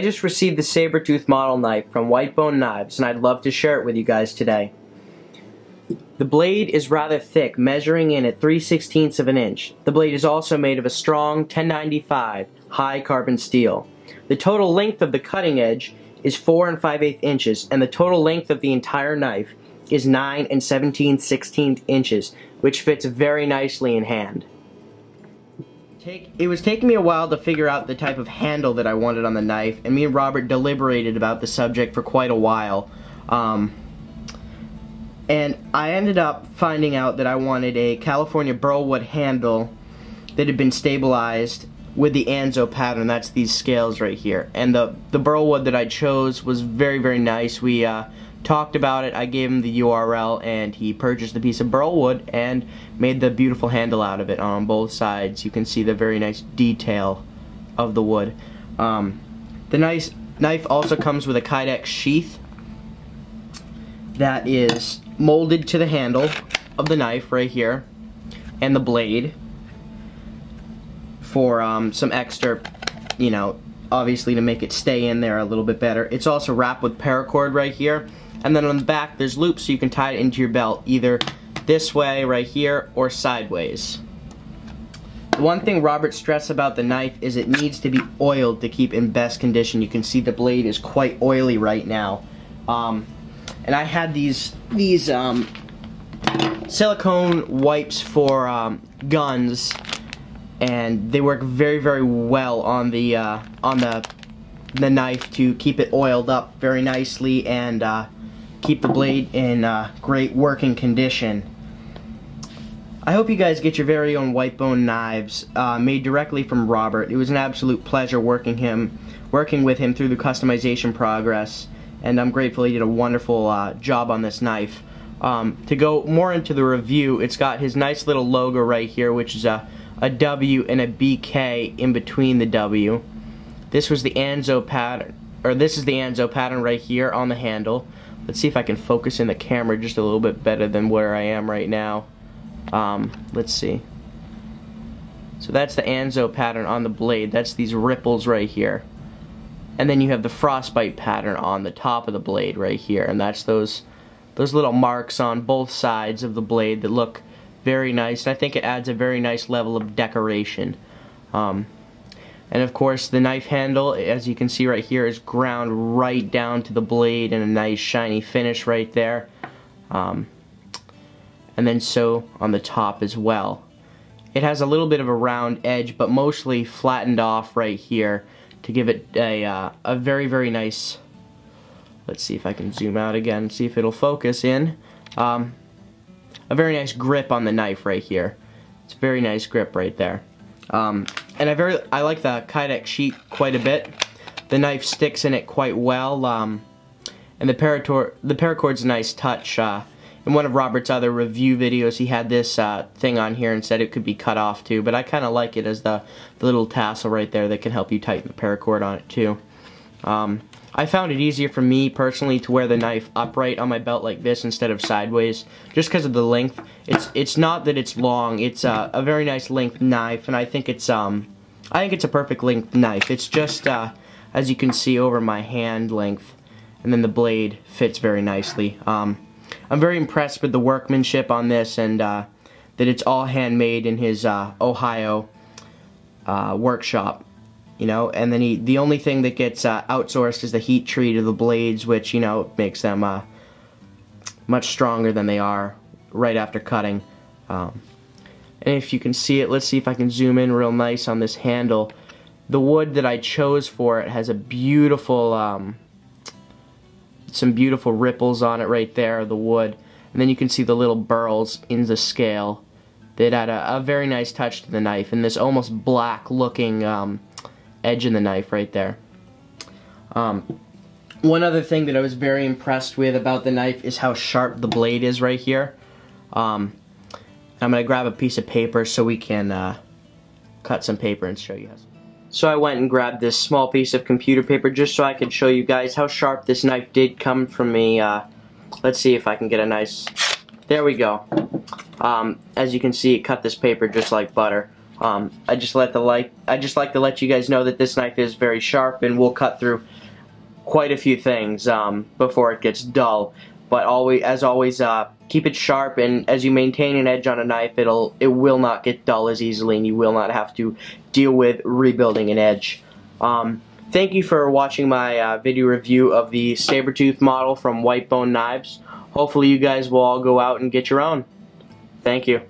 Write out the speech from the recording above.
just received the Sabertooth model knife from Whitebone Knives, and I'd love to share it with you guys today. The blade is rather thick, measuring in at 3/16 of an inch. The blade is also made of a strong 1095 high carbon steel. The total length of the cutting edge is 4 5/8 inches, and the total length of the entire knife is 9 17/16 inches, which fits very nicely in hand. It was taking me a while to figure out the type of handle that I wanted on the knife, and me and Robert deliberated about the subject for quite a while. And I ended up finding out that I wanted a California burlwood handle that had been stabilized with the Anzo pattern. That's these scales right here. And the burlwood that I chose was very, very nice. We talked about it. I gave him the URL, and he purchased a piece of burlwood and made the beautiful handle out of it on both sides. You can see the very nice detail of the wood. The knife also comes with a KYDEX sheath that is molded to the handle of the knife right here, and the blade for some extra, you know, obviously to make it stay in there a little bit better. It's also wrapped with paracord right here, and then on the back there's loops so you can tie it into your belt either this way right here or sideways. The one thing Robert stressed about the knife is it needs to be oiled to keep in best condition. You can see the blade is quite oily right now. And I had these silicone wipes for guns, and they work very, very well on the knife to keep it oiled up very nicely and keep the blade in great working condition. I hope you guys get your very own Whitebone knives made directly from Robert. It was an absolute pleasure working with him through the customization progress, and I'm grateful he did a wonderful job on this knife. To go more into the review, it's got his nice little logo right here, which is a W and a BK in between the W. This was the Anzo pattern, or this is the Anzo pattern right here on the handle. Let's see if I can focus in the camera just a little bit better than where I am right now. Let's see. So that's the Anzo pattern on the blade. That's these ripples right here. And then you have the frostbite pattern on the top of the blade right here, and that's those little marks on both sides of the blade that look very nice, and I think it adds a very nice level of decoration. And of course the knife handle, as you can see right here, is ground right down to the blade in a nice shiny finish right there. And then so on the top as well. It has a little bit of a round edge, but mostly flattened off right here to give it a very, very nice, let's see if I can zoom out again, see if it'll focus in, a very nice grip on the knife right here. It's a very nice grip right there. And I like the KYDEX sheet quite a bit. The knife sticks in it quite well, and the paracord's a nice touch. In one of Robert's other review videos, he had this thing on here and said it could be cut off too, but I kind of like it as the little tassel right there that can help you tighten the paracord on it too. I found it easier for me personally to wear the knife upright on my belt like this instead of sideways, just because of the length. It's not that it's long; it's a very nice length knife, and I think it's a perfect length knife. It's just as you can see over my hand length, and then the blade fits very nicely. I'm very impressed with the workmanship on this, and that it's all handmade in his Ohio workshop. You know, and then the only thing that gets outsourced is the heat treat of the blades, which, you know, makes them much stronger than they are right after cutting. And if you can see it, let's see if I can zoom in real nice on this handle. The wood that I chose for it has a beautiful, some beautiful ripples on it right there, the wood. And then you can see the little burls in the scale that add a very nice touch to the knife, and this almost black looking edge in the knife right there. One other thing that I was very impressed with about the knife is how sharp the blade is right here. I'm going to grab a piece of paper so we can cut some paper and show you how. So I went and grabbed this small piece of computer paper just so I could show you guys how sharp this knife did come from me. Let's see if I can get a nice... There we go. As you can see, it cut this paper just like butter. I just like to let you guys know that this knife is very sharp and will cut through quite a few things before it gets dull. But as always, keep it sharp, and as you maintain an edge on a knife, it will not get dull as easily, and you will not have to deal with rebuilding an edge. Thank you for watching my video review of the Sabertooth model from Whitebone Knives. Hopefully you guys will all go out and get your own. Thank you.